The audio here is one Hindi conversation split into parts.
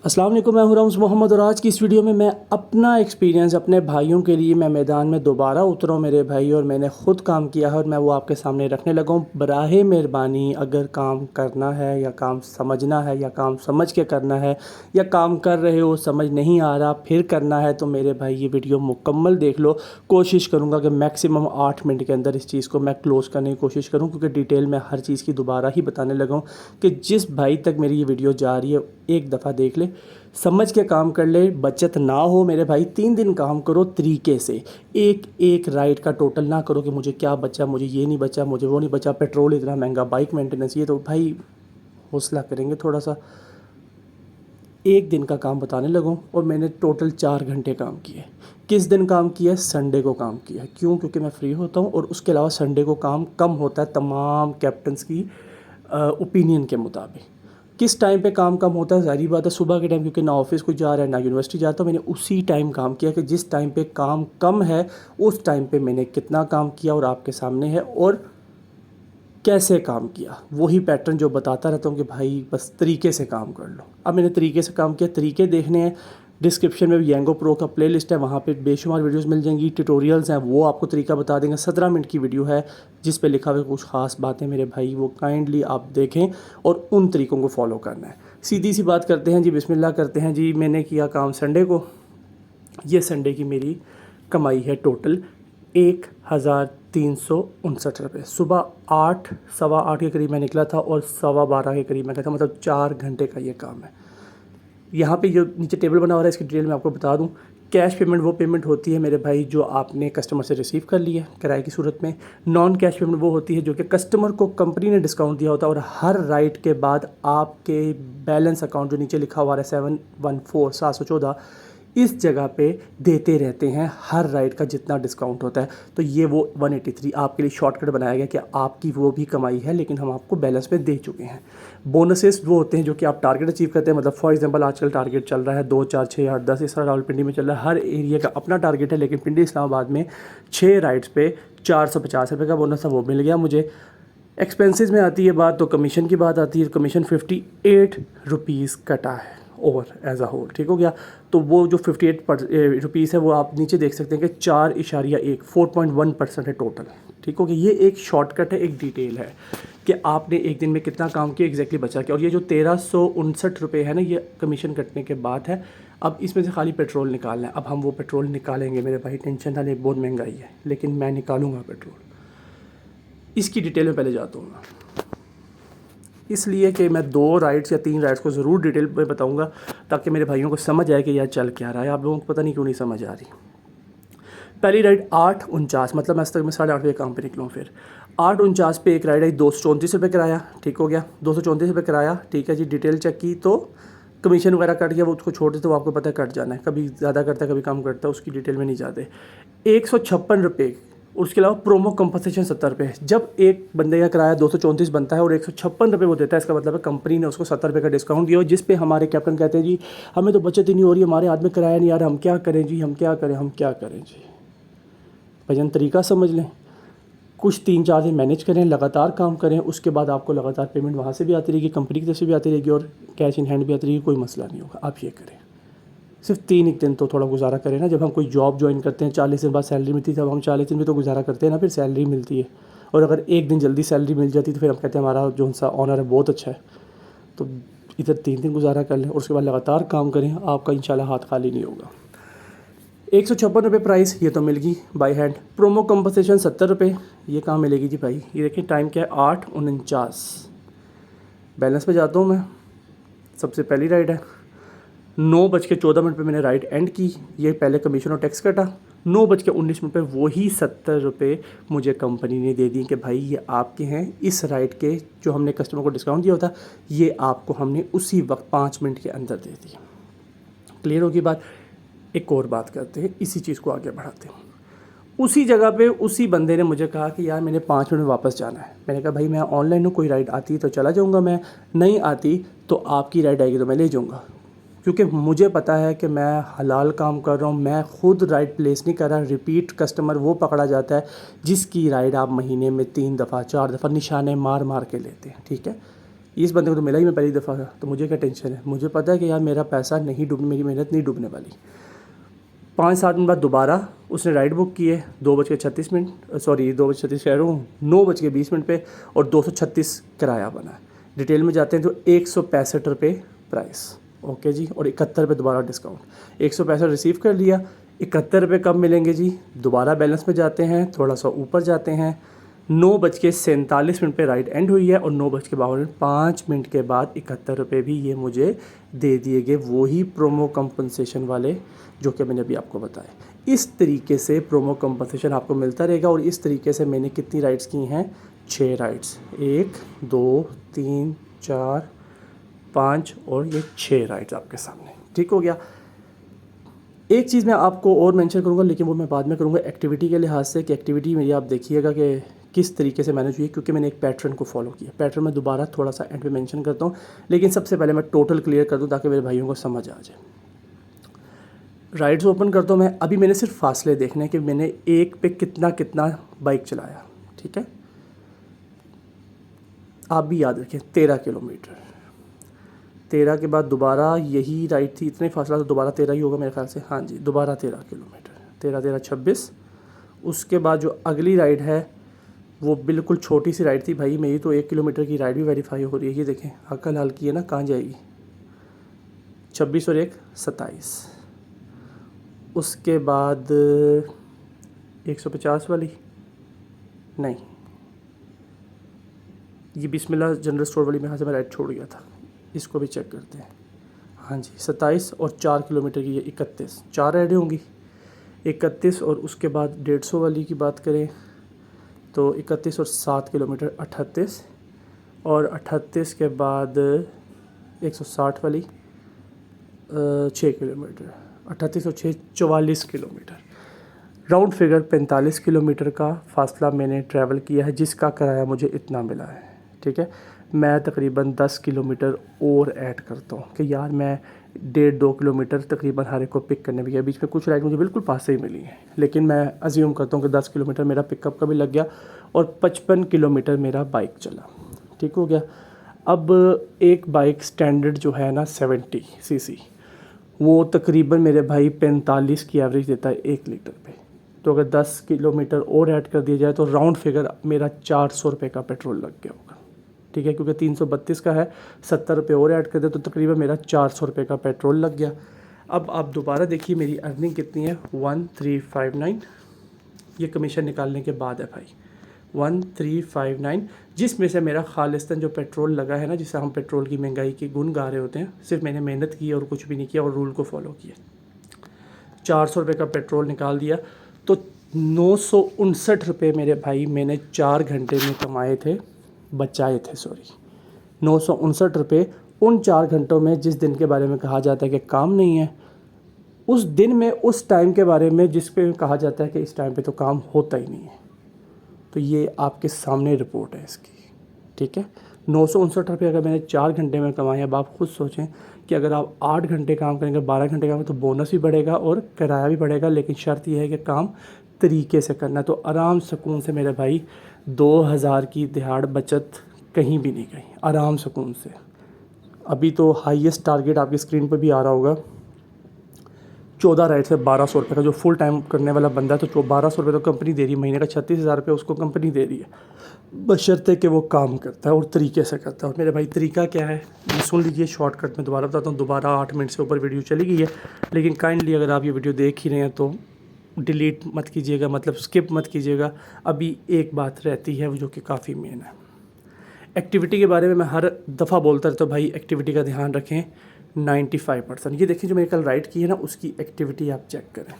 अस्सलाम वालेकुम, मैं हूं रम्ज़ मोहम्मद और आज की इस वीडियो में मैं अपना एक्सपीरियंस अपने भाइयों के लिए मैं मैदान में दोबारा उतरा हूं मेरे भाई, और मैंने ख़ुद काम किया है और मैं वो आपके सामने रखने लगा हूं। बराहे मेहरबानी अगर काम करना है या काम समझना है या काम समझ के करना है या काम कर रहे हो समझ नहीं आ रहा फिर करना है तो मेरे भाई ये वीडियो मुकम्मल देख लो। कोशिश करूँगा कि मैक्सिमम 8 मिनट के अंदर इस चीज़ को मैं क्लोज़ करने की कोशिश करूँ, क्योंकि डिटेल में हर चीज़ की दोबारा ही बताने लगा हूँ कि जिस भाई तक मेरी ये वीडियो जा रही है एक दफ़ा देख ले, समझ के काम कर ले, बचत ना हो मेरे भाई। 3 दिन काम करो तरीके से, एक एक राइड का टोटल ना करो कि मुझे क्या बचा, मुझे ये नहीं बचा, मुझे वो नहीं बचा, पेट्रोल इतना महंगा, बाइक मेंटेनेंस, ये तो भाई हौसला करेंगे थोड़ा सा। एक दिन का काम बताने लगूँ और मैंने टोटल 4 घंटे काम किए। किस दिन काम किया? संडे को काम किया। क्यों? क्योंकि मैं फ्री होता हूँ और उसके अलावा संडे को काम कम होता है तमाम कैप्टन्स की ओपिनियन के मुताबिक। किस टाइम पे काम कम होता है? ज़ाहिर बात है सुबह के टाइम, क्योंकि ना ऑफिस को जा रहा है ना यूनिवर्सिटी जाता। मैंने उसी टाइम काम किया कि जिस टाइम पे काम कम है उस टाइम पे मैंने कितना काम किया और आपके सामने है, और कैसे काम किया वही पैटर्न जो बताता रहता हूँ कि भाई बस तरीके से काम कर लो। अब मैंने तरीके से काम किया, तरीके देखने हैं डिस्क्रिप्शन में येंगो प्रो का प्लेलिस्ट है, वहाँ पे बेशुमार वीडियोस मिल जाएंगी, ट्यूटोरियल्स हैं वो आपको तरीका बता देंगे। 17 मिनट की वीडियो है जिस पे लिखा हुआ है कुछ ख़ास बातें मेरे भाई, वो काइंडली आप देखें और उन तरीक़ों को फॉलो करना है। सीधी सी बात करते हैं जी, बिस्मिल्लाह करते हैं जी। मैंने किया काम संडे को, ये संडे की मेरी कमाई है टोटल 1359 रुपये। सुबह 8 सवा 8 के करीब मैं निकला था और सवा 12 के करीब मैं गया था, मतलब 4 घंटे का ये काम है। यहाँ पे जो नीचे टेबल बना हुआ है इसकी डिटेल मैं आपको बता दूँ। कैश पेमेंट वो पेमेंट होती है मेरे भाई जो आपने कस्टमर से रिसीव कर ली है किराए की सूरत में। नॉन कैश पेमेंट वो होती है जो कि कस्टमर को कंपनी ने डिस्काउंट दिया होता है, और हर राइड के बाद आपके बैलेंस अकाउंट जो नीचे लिखा हुआ है 714 इस जगह पे देते रहते हैं हर राइड का जितना डिस्काउंट होता है। तो ये वो 183 आपके लिए शॉर्टकट बनाया गया कि आपकी वो भी कमाई है लेकिन हम आपको बैलेंस पे दे चुके हैं। बोनसेस वो होते हैं जो कि आप टारगेट अचीव करते हैं, मतलब फॉर एग्जांपल आजकल टारगेट चल रहा है 2, 4, 6, 8, 10, इस तरह रावलपिंडी में चल रहा है। हर एरिया का अपना टारगेट है, लेकिन पिंडी इस्लामाबाद में 6 राइड्स पे 450 रुपये का बोनस था, वो मिल गया मुझे। एक्सपेंसेस में आती है बात तो कमीशन की बात आती है। कमीशन 58 रुपीज़ कटा है ओवर एज अ होल, ठीक हो गया। तो वो जो 58 रुपीज़ है वो आप नीचे देख सकते हैं कि 4.1% है टोटल, ठीक हो गया। ये एक शॉर्टकट है, एक डिटेल है कि आपने एक दिन में कितना काम किया एग्जैक्टली बचा के। और ये जो 1359 रुपये है ना, ये कमीशन कटने के बाद है। अब इसमें से खाली पेट्रोल निकालना है। अब हम वो पेट्रोल निकालेंगे मेरे भाई, टेंशन ना ले, बहुत महंगाई है लेकिन मैं निकालूंगा पेट्रोल। इसकी डिटेल में पहले जाता हूँ मैं, इसलिए कि मैं 2 राइड्स या 3 राइड्स को ज़रूर डिटेल में बताऊंगा ताकि मेरे भाइयों को समझ आए कि यार चल क्या रहा है। आप लोगों को पता नहीं क्यों नहीं समझ आ रही। पहली राइड 8:49, मतलब मैं 8:30 बजे काम पे निकलूँ। फिर 8:49 पे एक राइड आई, 234 रुपये किराया, ठीक हो गया। 234 रुपये किराया, ठीक है जी। डिटेल चेक की तो कमीशन वगैरह कट गया, वो उसको छोड़ देते तो आपको पता है कट जाना है, कभी ज़्यादा करता है कभी कम करता है, उसकी डिटेल में नहीं जाते। 156 रुपये, उसके अलावा प्रोमो कंपनसेशन 70 रुपये। जब एक बंदे का किराया 234 बनता है और 156 रुपये वो देता है, इसका मतलब है कंपनी ने उसको 70 रुपये का डिस्काउंट दिया, जिस पे हमारे कैप्टन कहते हैं जी हमें तो बचत ही नहीं हो रही, हमारे हाथ में किराया नहीं आ रहा, हम क्या करें जी, हम क्या करें, हम क्या करें जी। भजन तरीका समझ लें, कुछ 3-4 दिन मैनेज करें, लगातार काम करें, उसके बाद आपको लगातार पेमेंट वहाँ से भी आती रहेगी, कंपनी की तरफ से भी आती रहेगी और कैश इन हैंड भी आती रहेगी, कोई मसला नहीं होगा। आप ये करें। सिर्फ 3 एक दिन तो थोड़ा गुजारा करें ना। जब हम कोई जॉब ज्वाइन करते हैं 40 दिन बाद सैलरी मिलती है, तब हम 40 दिन में तो गुजारा करते हैं ना, फिर सैलरी मिलती है। और अगर एक दिन जल्दी सैलरी मिल जाती तो फिर हम कहते हैं हमारा जो सा ऑनर है बहुत अच्छा है। तो इधर 3 दिन गुजारा कर लें और उसके बाद लगातार काम करें, आपका इंशाल्लाह हाथ खाली नहीं होगा। 156 रुपये प्राइस, ये तो मिल गई बाई हैंड। प्रोमो कंपनसेशन 70 रुपये, ये कहाँ मिलेगी जी भाई? ये देखिए टाइम क्या है, 8:49। बैलेंस पे जाता हूँ मैं। सबसे पहली राइड है 9:14 पे मैंने राइड एंड की, ये पहले कमीशन और टैक्स कटा। 9:19 पे वही 70 रुपये मुझे कंपनी ने दे दी कि भाई ये आपके हैं, इस राइड के जो हमने कस्टमर को डिस्काउंट दिया होता ये आपको हमने उसी वक्त 5 मिनट के अंदर दे दिया। क्लियर होगी बात? एक और बात करते हैं, इसी चीज़ को आगे बढ़ाते हैं। उसी जगह पे उसी बंदे ने मुझे कहा कि यार मैंने 5 मिनट में वापस जाना है। मैंने कहा भाई मैं ऑनलाइन हूँ, कोई राइड आती तो चला जाऊँगा, मैं नहीं आती तो आपकी राइड आएगी तो मैं ले जाऊँगा, क्योंकि मुझे पता है कि मैं हलाल काम कर रहा हूँ। मैं खुद राइड प्लेस नहीं कर रहा। रिपीट कस्टमर वो पकड़ा जाता है जिसकी राइड आप महीने में 3 दफ़ा 4 दफ़ा निशाने मार मार के लेते हैं, ठीक है। इस बंदे को तो मिला ही मैं पहली दफ़ा था, तो मुझे क्या टेंशन है, मुझे पता है कि यार मेरा पैसा नहीं डूब, मेरी मेहनत नहीं डूबने वाली। 5-7 मिनट बाद दोबारा उसने राइड बुक की है 2:36, सॉरी 2:36 कह रहा हूँ, 9:20 पे, और 236 किराया बना है। डिटेल में जाते हैं तो 165 रुपये प्राइस, ओके जी, और 71 रुपये दोबारा डिस्काउंट। 165 रिसीव कर लिया, 71 रुपये कब मिलेंगे जी, दोबारा बैलेंस में जाते हैं, थोड़ा सा ऊपर जाते हैं, 9:47 पे राइड एंड हुई है, और 9:52 के बाद 71 रुपये भी ये मुझे दे दिए गए, वही प्रोमो कंपनसेशन वाले जो कि मैंने अभी आपको बताया। इस तरीके से प्रोमो कंपनसेशन आपको मिलता रहेगा, और इस तरीके से मैंने कितनी राइड्स की हैं, 6 राइड्स, 1 2 3 4 5 और ये 6 राइड्स आपके सामने, ठीक हो गया। एक चीज़ मैं आपको और मेंशन करूँगा, लेकिन वो मैं बाद में करूँगा एक्टिविटी के लिहाज से, कि एक्टिविटी मेरी आप देखिएगा कि किस तरीके से मैनेज हुई है, क्योंकि मैंने एक पैटर्न को फॉलो किया। पैटर्न मैं दोबारा थोड़ा सा एंड पे मेंशन करता हूँ, लेकिन सबसे पहले मैं टोटल क्लियर कर दूँ ताकि मेरे भाइयों को समझ आ जाए। राइड्स ओपन करता हूँ मैं, अभी मैंने सिर्फ फासले देखने कि मैंने एक पे कितना कितना बाइक चलाया, ठीक है। आप भी याद रखें 13 किलोमीटर, 13 के बाद दोबारा यही राइड थी, इतने फासला तो दोबारा 13 ही होगा मेरे ख्याल से, हाँ जी, दोबारा 13 किलोमीटर, 13 26। उसके बाद जो अगली राइड है वो बिल्कुल छोटी सी राइड थी भाई, मेरी तो 1 किलोमीटर की राइड भी वेरीफाई हो रही है, ये देखें अकल हाल की है ना, कहाँ जाएगी, 26 और 1 27। उसके बाद 150 वाली नहीं, ये बिस्मिल्लाह जनरल स्टोर वाली में यहाँ से मैं राइड छोड़ गया था, इसको भी चेक करते हैं। हाँ जी 27 और 4 किलोमीटर की ये 31, 4 राइडें होंगी, 31, और उसके बाद 150 वाली की बात करें तो 31 और 7 किलोमीटर 38, और 38 के बाद 160 वाली 6 किलोमीटर, 38 और 6 44 किलोमीटर, राउंड फिगर 45 किलोमीटर का फासला मैंने ट्रैवल किया है, जिसका किराया मुझे इतना मिला है, ठीक है। मैं तकरीबन 10 किलोमीटर और ऐड करता हूँ कि यार मैं 1.5-2 किलोमीटर तकरीबन हर एक को पिक करने भी गया, बीच में कुछ राइड मुझे बिल्कुल पास से ही मिली है, लेकिन मैं अज्यूम करता हूँ कि 10 किलोमीटर मेरा पिकअप का भी लग गया, और 55 किलोमीटर मेरा बाइक चला, ठीक हो गया। अब एक बाइक स्टैंडर्ड जो है ना 70 सीसी, वो तकरीबन मेरे भाई 45 की एवरेज देता है 1 लीटर पे, तो अगर 10 किलोमीटर और ऐड कर दिया जाए तो राउंड फिगर मेरा 400 रुपये का पेट्रोल लग गया होगा, ठीक है, क्योंकि 332 का है, 70 रुपये और ऐड कर दे तो तकरीबन मेरा 400 रुपये का पेट्रोल लग गया। अब आप दोबारा देखिए मेरी अर्निंग कितनी है, 1359, ये कमीशन निकालने के बाद है भाई, 1359, जिसमें से मेरा खालिस्तान जो पेट्रोल लगा है ना, जिसे हम पेट्रोल की महंगाई की गुण गा रहे होते हैं, सिर्फ मैंने मेहनत की और कुछ भी नहीं किया और रूल को फॉलो किया, 400 रुपये का पेट्रोल निकाल दिया, तो 959 रुपये मेरे भाई मैंने 4 घंटे में कमाए थे, बचाए थे, सॉरी 959 रुपये उन 4 घंटों में, जिस दिन के बारे में कहा जाता है कि काम नहीं है, उस दिन में उस टाइम के बारे में जिस पे कहा जाता है कि इस टाइम पे तो काम होता ही नहीं है। तो ये आपके सामने रिपोर्ट है इसकी, ठीक है। 959 रुपये अगर मैंने 4 घंटे में कमाए, अब आप खुद सोचें कि अगर आप 8 घंटे काम करेंगे, 12 घंटे काम तो बोनस भी बढ़ेगा और किराया भी बढ़ेगा, लेकिन शर्त यह है कि काम तरीके से करना। तो आराम सुकून से मेरे भाई 2000 की दिहाड़ बचत कहीं भी नहीं गई, आराम सुकून से। अभी तो हाईएस्ट टारगेट आपकी स्क्रीन पर भी आ रहा होगा, 14 राइड से 1200 रुपये का, जो फुल टाइम करने वाला बंदा है तो 1200 रुपये तो कंपनी दे रही है, महीने का 36,000 रुपये उसको कंपनी दे रही है, बशर्ते कि वो काम करता है और तरीके से करता है। और मेरे भाई तरीका क्या है ये सुन लीजिए, शॉर्टकट में दोबारा बताता हूँ, दोबारा 8 मिनट से ऊपर वीडियो चली गई है, लेकिन काइंडली अगर आप ये वीडियो देख ही रहे हैं तो डिलीट मत कीजिएगा, मतलब स्किप मत कीजिएगा। अभी एक बात रहती है जो कि काफ़ी मेन है, एक्टिविटी के बारे में मैं हर दफ़ा बोलता रहता हूँ भाई, एक्टिविटी का ध्यान रखें। 95%, ये देखिए जो मैंने कल राइड की है ना, उसकी एक्टिविटी आप चेक करें,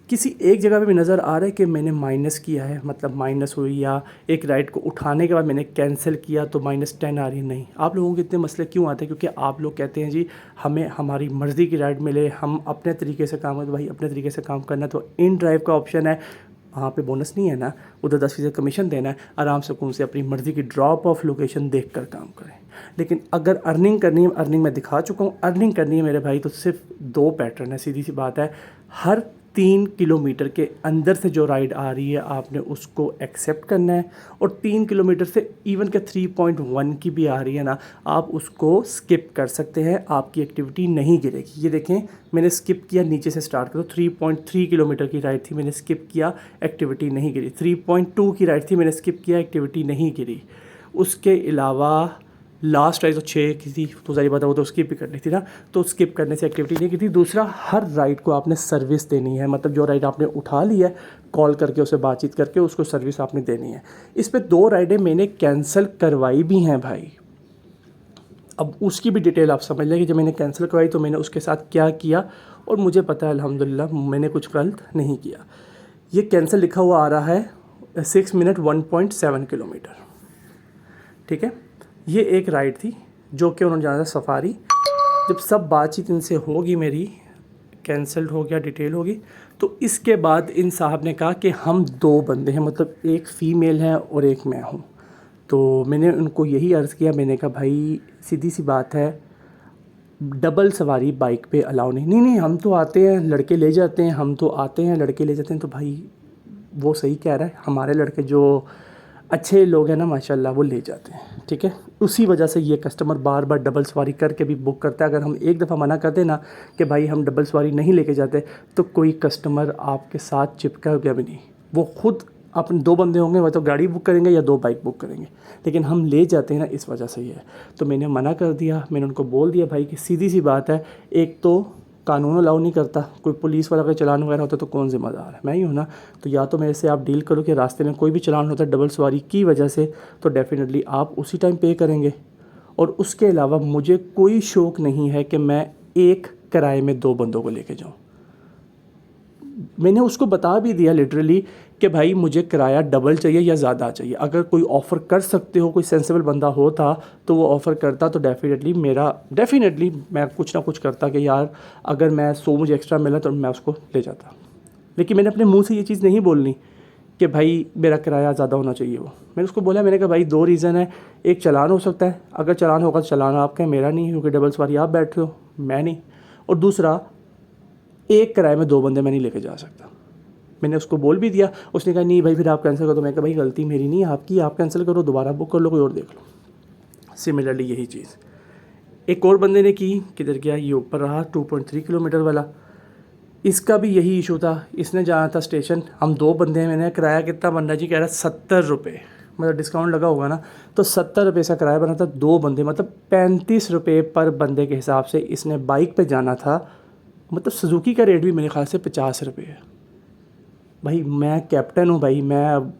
किसी एक जगह पे भी नज़र आ रहा है कि मैंने माइनस किया है, मतलब माइनस हुई, या एक राइड को उठाने के बाद मैंने कैंसिल किया तो -10 आ रही है। नहीं, आप लोगों के इतने मसले क्यों आते हैं? क्योंकि आप लोग कहते हैं जी हमें हमारी मर्ज़ी की राइड मिले, हम अपने तरीके से काम करें। तो भाई अपने तरीके से काम करना तो इन ड्राइव का ऑप्शन है, वहाँ पे बोनस नहीं है ना, उधर 10% कमीशन देना है, आराम सुकून से अपनी मर्ज़ी की ड्रॉप ऑफ लोकेशन देख कर काम करें। लेकिन अगर अर्निंग करनी है, अर्निंग मैं दिखा चुका हूँ, अर्निंग करनी है मेरे भाई तो सिर्फ 2 पैटर्न है, सीधी सी बात है। हर 3 किलोमीटर के अंदर से जो राइड आ रही है आपने उसको एक्सेप्ट करना है, और 3 किलोमीटर से इवन के 3.1 की भी आ रही है ना, आप उसको स्किप कर सकते हैं, आपकी एक्टिविटी नहीं गिरेगी। ये देखें मैंने स्किप किया, नीचे से स्टार्ट करो, 3.3 किलोमीटर की राइड थी, मैंने स्किप किया, एक्टिविटी नहीं गिरी। 3.2 की राइड थी, मैंने स्किप किया, एक्टिविटी नहीं गिरी। उसके अलावा लास्ट राइड तो 6 की थी, तो सारी बात है वो तो स्किप भी करनी थी ना, तो स्किप करने से एक्टिविटी नहीं की थी। दूसरा, हर राइड को आपने सर्विस देनी है, मतलब जो राइड आपने उठा ली है कॉल करके उससे बातचीत करके उसको सर्विस आपने देनी है। इस पे 2 राइडें मैंने कैंसिल करवाई भी हैं भाई। अब उसकी भी डिटेल आप समझ लें कि जब मैंने कैंसिल करवाई तो मैंने उसके साथ क्या किया, और मुझे पता है अल्हम्दुलिल्लाह मैंने कुछ गलत नहीं किया। ये कैंसिल लिखा हुआ आ रहा है 6 मिनट 1.7 किलोमीटर, ठीक है। ये एक राइड थी जो कि उन्होंने जाना था सफारी। जब सब बातचीत इनसे होगी, मेरी कैंसिल्ड हो गया, डिटेल होगी, तो इसके बाद इन साहब ने कहा कि हम 2 बंदे हैं, मतलब एक फ़ीमेल है और एक मैं हूँ। तो मैंने उनको यही अर्ज़ किया, मैंने कहा भाई सीधी सी बात है, डबल सवारी बाइक पे अलाउ नहीं। नहीं हम तो आते हैं लड़के ले जाते हैं, हम तो आते हैं लड़के ले जाते हैं। तो भाई वो सही कह रहा है, हमारे लड़के जो अच्छे लोग हैं ना माशाल्लाह वो ले जाते हैं, ठीक है। उसी वजह से ये कस्टमर बार बार डबल सवारी करके भी बुक करता है। अगर हम एक दफ़ा मना कर दें ना कि भाई हम डबल सवारी नहीं लेके जाते, तो कोई कस्टमर आपके साथ चिपका गया भी नहीं, वो खुद अपने 2 बंदे होंगे, वह तो गाड़ी बुक करेंगे या 2 बाइक बुक करेंगे, लेकिन हम ले जाते हैं ना, इस वजह से ही है। तो मैंने मना कर दिया, मैंने उनको बोल दिया भाई कि सीधी सी बात है, एक तो कानून अलाउ नहीं करता, कोई पुलिस वाला का चालान वगैरह होता तो कौन ज़िम्मेदार है, मैं ही हूँ ना। तो या तो मेरे से आप डील करो कि रास्ते में कोई भी चालान होता है डबल सवारी की वजह से, तो डेफिनेटली आप उसी टाइम पे करेंगे। और उसके अलावा मुझे कोई शौक़ नहीं है कि मैं एक किराए में 2 बंदों को लेके जाऊँ। मैंने उसको बता भी दिया लिटरली कि भाई मुझे किराया डबल चाहिए या ज़्यादा चाहिए। अगर कोई ऑफ़र कर सकते हो, कोई सेंसिबल बंदा होता तो वो ऑफ़र करता, तो डेफिनेटली मैं कुछ ना कुछ करता कि यार अगर मैं 100 मुझे एक्स्ट्रा मिला तो मैं उसको ले जाता। लेकिन मैंने अपने मुंह से ये चीज़ नहीं बोलनी कि भाई मेरा किराया ज़्यादा होना चाहिए। वो मैंने उसको बोला, मैंने कहा भाई 2 रीज़न है, एक चालान हो सकता है, अगर चालान होगा तो चालान आपका है, मेरा नहीं, क्योंकि डबल सवारी आप बैठ रहे हो, मैं नहीं। और दूसरा, एक किराए में 2 बंदे मैं नहीं लेके जा सकता। मैंने उसको बोल भी दिया, उसने कहा नहीं भाई फिर आप कैंसिल करो। तो मैं कहा भाई गलती मेरी नहीं है, आपकी, आप कैंसिल करो, दोबारा बुक कर लो, कोई और देख लो। सिमिलरली यही चीज़ एक और बंदे ने की, किधर गया, ये ऊपर रहा 2.3 किलोमीटर वाला, इसका भी यही इशू था। इसने जाना था स्टेशन, हम 2 बंदे हैं, मैंने किराया कितना बन रहा जी, कह रहा 70 रुपये, मतलब डिस्काउंट लगा होगा ना, तो 70 रुपये का किराया बना था, 2 बंदे, मतलब 35 रुपये पर बंदे के हिसाब से इसने बाइक पे जाना था। मतलब सुजुकी का रेट भी मेरे ख्याल से 50 रुपये है। भाई मैं कैप्टन हूँ भाई, मैं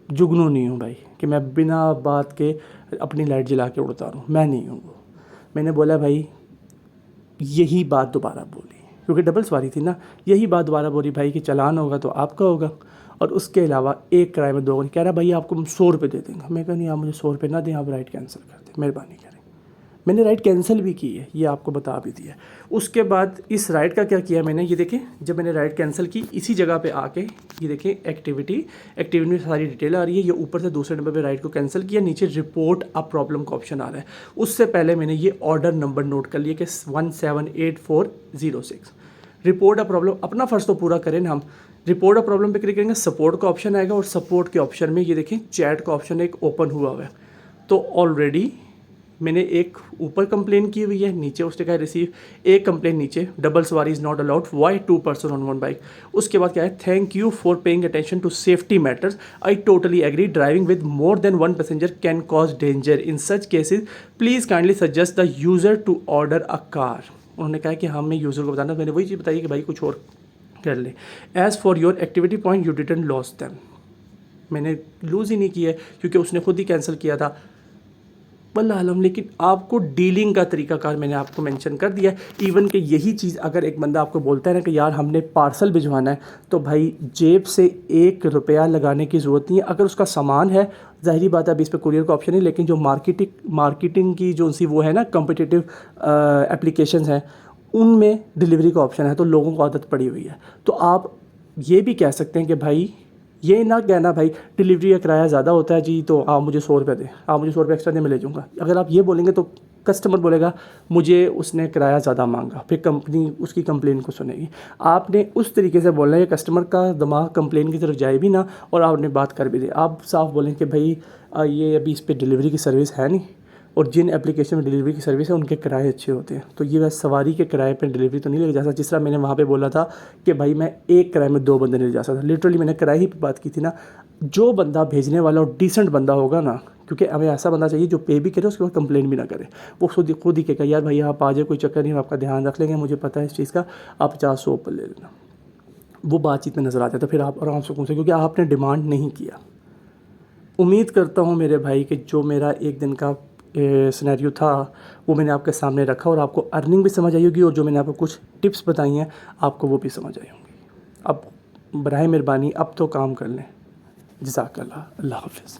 जुगनू नहीं हूँ भाई कि मैं बिना बात के अपनी लाइट जला के उड़ता रहूँ, मैं नहीं हूँ वो। मैंने बोला भाई यही बात दोबारा बोली, क्योंकि डबल सवारी थी ना, यही बात दोबारा बोली भाई कि चालान होगा तो आपका होगा, और उसके अलावा एक किराए में 2। कह रहा भाई आपको हम 100 रुपये दे देंगे। मैं कहा नहीं, आप मुझे 100 रुपये ना दें, आप राइड कैंसिल कर दें, मेहरबानी करें। मैंने राइड कैंसिल भी की है, ये आपको बता भी दिया। उसके बाद इस राइड का क्या किया मैंने, ये देखें, जब मैंने राइड कैंसिल की इसी जगह पे आके ये देखें एक्टिविटी में सारी डिटेल आ रही है। ये ऊपर से दूसरे नंबर पे राइड को कैंसिल किया, नीचे रिपोर्ट अ प्रॉब्लम का ऑप्शन आ रहा है। उससे पहले मैंने ये ऑर्डर नंबर नोट कर लिया कि 178406। रिपोर्ट अ प्रॉब्लम, अपना फ़र्ज़ तो पूरा करें ना हम। रिपोर्ट अ प्रॉब्लम पे क्लिक करेंगे, सपोर्ट का ऑप्शन आएगा, और सपोर्ट के ऑप्शन में ये देखें चैट का ऑप्शन एक ओपन हुआ है। तो ऑलरेडी मैंने एक ऊपर कंप्लेन की हुई है, नीचे उसने कहा रिसीव, एक कंप्लेन नीचे, डबल सवारी is not allowed, why 2 person on 1 bike. उसके बाद क्या है, thank you for paying attention to safety matters, I totally agree, driving with more than 1 passenger can cause danger, in such cases please kindly suggest the user to order a car. उन्होंने कहा कि हमें यूज़र को बताना, मैंने वही चीज़ बताई कि भाई कुछ और कर ले। As for your activity point you didn't loss them, मैंने लूज़ ही नहीं किया क्योंकि उसने खुद ही कैंसिल किया था, वल्लाह आलम। लेकिन आपको डीलिंग का तरीकाकार मैंने आपको मेंशन कर दिया है। इवन कि यही चीज़ अगर एक बंदा आपको बोलता है ना कि यार हमने पार्सल भिजवाना है, तो भाई जेब से 1 रुपया लगाने की ज़रूरत नहीं है। अगर उसका सामान है, ज़ाहिरी बात है अभी इस पर कुरियर का ऑप्शन है, लेकिन जो मार्केटिंग की जो सी वो है ना कॉम्पिटिटिव एप्लीकेशंस हैं, उनमें डिलीवरी का ऑप्शन है, तो लोगों को आदत पड़ी हुई है। तो आप ये भी कह सकते हैं कि भाई ये ना कहना भाई डिलीवरी का किराया ज़्यादा होता है जी, तो आप मुझे 100 रुपये दें, आप मुझे 100 रुपये एक्स्ट्रा दें, मैं ले जाऊँगा। अगर आप ये बोलेंगे तो कस्टमर बोलेगा मुझे उसने किराया ज़्यादा मांगा, फिर कंपनी उसकी कंप्लेन को सुनेगी। आपने उस तरीके से बोलना है कस्टमर का दिमाग कंप्लेन की तरफ जाए भी ना, और आपने बात कर भी दे। आप साफ बोलें कि भाई ये अभी इस पर डिलीवरी की सर्विस है नहीं, और जिन एप्लीकेशन में डिलीवरी की सर्विस है उनके किराए अच्छे होते हैं, तो ये बस सवारी के किराए पे डिलीवरी तो नहीं ले जा सकता। जिस तरह मैंने वहाँ पे बोला था कि भाई मैं एक किराए में 2 बंदे नहीं ले जा सकता, लिटरली मैंने किराए ही पे बात की थी ना। जो बंदा भेजने वाला और डिसेंट बंदा होगा ना, क्योंकि हमें ऐसा बंदा चाहिए जो पे भी करे उसके बाद कंप्लेन भी ना करे, वो खुद ही कहेगा यार भाई आप आ जाए, कोई चक्कर नहीं, हम आपका ध्यान रख लेंगे, मुझे पता है इस चीज़ का, आप 50-100 ऊपर ले लेना। वो बातचीत में नज़र आ जाता है, फिर आप आराम से कौन से, क्योंकि आपने डिमांड नहीं किया। उम्मीद करता हूँ मेरे भाई कि जो मेरा एक दिन का सिनेरियो था वो मैंने आपके सामने रखा, और आपको अर्निंग भी समझ आई होगी, और जो मैंने आपको कुछ टिप्स बताई हैं आपको वो भी समझ आई होंगी। अब बराए मेहरबानी अब तो काम कर लें। जज़ाकल्लाह, अल्लाह हाफ़िज़।